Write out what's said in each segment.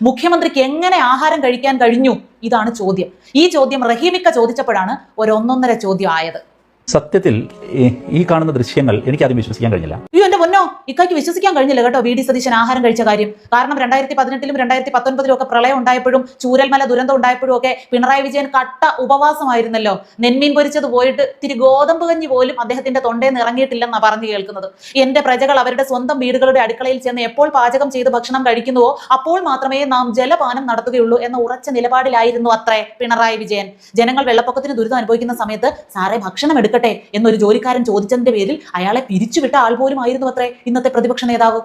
മുഖ്യമന്ത്രിക്ക് എങ്ങനെ ആഹാരം കഴിക്കാൻ കഴിഞ്ഞു? ഇതാണ് ചോദ്യം. ഈ ചോദ്യം റഹീമിക്ക ചോദിച്ചപ്പോഴാണ് ഒരു 1.5 ചോദ്യം ആയത്. സത്യത്തിൽ ഈ കാണുന്ന ദൃശ്യങ്ങൾ എനിക്ക് ആദ്യം വിശ്വസിക്കാൻ കഴിഞ്ഞില്ല. എന്റെ പൊന്നോ, ഇക്കായ്ക്ക് വിശ്വസിക്കാൻ കഴിഞ്ഞില്ല കേട്ടോ വി ഡി സതീശൻ ആഹാരം കഴിച്ച കാര്യം. കാരണം 2018-ലും 2019-ലും ഒക്കെ പ്രളയം ഉണ്ടായപ്പോഴും ചൂരൽമല ദുരന്തം ഉണ്ടായപ്പോഴും ഒക്കെ പിണറായി വിജയൻ കട്ട ഉപവാസമായിരുന്നല്ലോ. നെന്മീൻ പൊരിച്ചത് പോയിട്ട് തിരി ഗോതമ്പ് കഞ്ഞി പോലും അദ്ദേഹത്തിന്റെ തൊണ്ടയിൽ ഇറങ്ങിയിട്ടില്ലെന്നാണ് പറഞ്ഞു കേൾക്കുന്നത്. എന്റെ പ്രജകൾ അവരുടെ സ്വന്തം വീടുകളുടെ അടുക്കളയിൽ ചെന്ന് എപ്പോൾ പാചകം ചെയ്ത് ഭക്ഷണം കഴിക്കുന്നുവോ അപ്പോൾ മാത്രമേ നാം ജലപാനം നടത്തുകയുള്ളൂ എന്ന ഉറച്ച നിലപാടിലായിരുന്നു അത്രേ പിണറായി വിജയൻ. ജനങ്ങൾ വെള്ളപ്പൊക്കത്തിന് ദുരിതം അനുഭവിക്കുന്ന സമയത്ത് സാറേ ഭക്ഷണം എടുക്കട്ടെ എന്നൊരു ജോലിക്കാരൻ ചോദിച്ചതിന്റെ പേരിൽ അയാളെ പിരിച്ചുവിട്ട ആൾ പോലും ആയിരുന്നു അത്രേ ഇന്നത്തെ പ്രതിപക്ഷ നേതാവ്.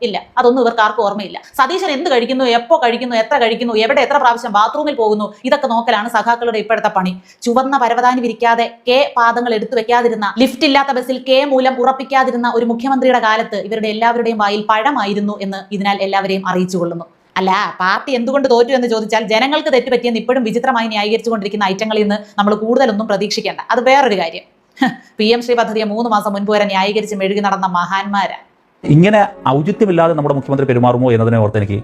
ഇല്ല, അതൊന്നും ഇവർക്ക് ആർക്കും ഓർമ്മയില്ല. സതീശൻ എന്ത് കഴിക്കുന്നു, എപ്പോ കഴിക്കുന്നു, എത്ര കഴിക്കുന്നു, എവിടെ എത്ര പ്രാവശ്യം ബാത്റൂമിൽ പോകുന്നു, ഇതൊക്കെ നോക്കലാണ് സഖാക്കളുടെ ഇപ്പോഴത്തെ പണി. ചുവന്ന പരവതാനി വിരിക്കാതെ കെ പാദങ്ങൾ എടുത്തു വെക്കാതിരുന്ന, ലിഫ്റ്റ് ഇല്ലാത്ത ബസ്സിൽ കെ മൂലം ഉറപ്പിക്കാതിരുന്ന ഒരു മുഖ്യമന്ത്രിയുടെ കാലത്ത് ഇവരുടെ എല്ലാവരുടെയും വായിൽ പഴമായിരുന്നു എന്ന് ഇതിനാൽ എല്ലാവരെയും അറിയിച്ചു കൊള്ളുന്നു. അല്ല, പാർട്ടി എന്തുകൊണ്ട് തോറ്റു എന്ന് ചോദിച്ചാൽ ജനങ്ങൾക്ക് തെറ്റുപറ്റിയെന്ന് ഇപ്പോഴും വിചിത്രമായി ന്യായീകരിച്ചുകൊണ്ടിരിക്കുന്ന ഐറ്റങ്ങളിൽ നിന്ന് നമ്മൾ കൂടുതലൊന്നും പ്രതീക്ഷിക്കേണ്ട. അത് വേറൊരു കാര്യം. PM ശ്രീ പദ്ധതിയെ 3 മാസം മുൻപ് വരെ ന്യായീകരിച്ച് മെഴുകി നടന്ന മഹാന്മാരാ. ഇങ്ങനെ ഔചിത്യമില്ലാതെ നമ്മുടെ മുഖ്യമന്ത്രി പെരുമാറുമോ എന്നതിനെ ഓർത്ത് എനിക്ക്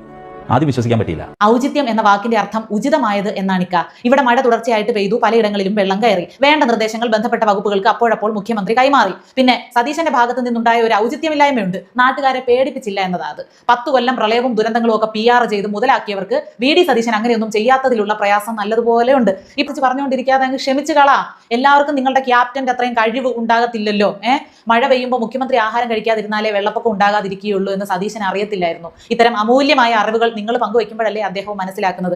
ആദ്യം വിശ്വസിക്കാൻ പറ്റിയില്ല. ഔചിത്യം എന്ന വാക്കിന്റെ അർത്ഥം ഉചിതമായത് എന്നാണിക്ക. ഇവിടെ മഴ തുടർച്ചയായിട്ട് പെയ്തു, പലയിടങ്ങളിലും വെള്ളം കയറി. വേണ്ട നിർദ്ദേശങ്ങൾ ബന്ധപ്പെട്ട വകുപ്പുകൾക്ക് അപ്പോഴപ്പോൾ മുഖ്യമന്ത്രി കൈമാറി. പിന്നെ സതീശന്റെ ഭാഗത്ത് നിന്നുണ്ടായ ഒരു ഔചിത്യമില്ലായ്മയുണ്ട്. നാട്ടുകാരെ പേടിപ്പിച്ചില്ല എന്നതാണ്. 10 കൊല്ലം പ്രളയവും ദുരന്തങ്ങളും ഒക്കെ PR ചെയ്ത് മുതലാക്കിയവർക്ക് VD സതീശൻ അങ്ങനെയൊന്നും ചെയ്യാത്തതിലുള്ള പ്രയാസം നല്ലതുപോലെ ഉണ്ട്. ഇപ്പിച്ച് പറഞ്ഞുകൊണ്ടിരിക്കാതെ അങ്ങ് ക്ഷമിച്ചു കളാ. എല്ലാവർക്കും നിങ്ങളുടെ ക്യാപ്റ്റന്റെ അത്രയും കഴിവ് ഉണ്ടാകത്തില്ലല്ലോ. മഴ പെയ്യുമ്പോൾ മുഖ്യമന്ത്രി ആഹാരം കഴിക്കാതിരുന്നാലേ വെള്ളപ്പൊക്കം ഉണ്ടാകാതിരിക്കുകയുള്ളൂ എന്ന് സതീശൻ അറിയത്തില്ലായിരുന്നു. ഇത്തരം അമൂല്യമായ അറിവുകൾ നിങ്ങൾ പങ്കുവയ്ക്കുമ്പോഴല്ലേ അദ്ദേഹം മനസ്സിലാക്കുന്നത്.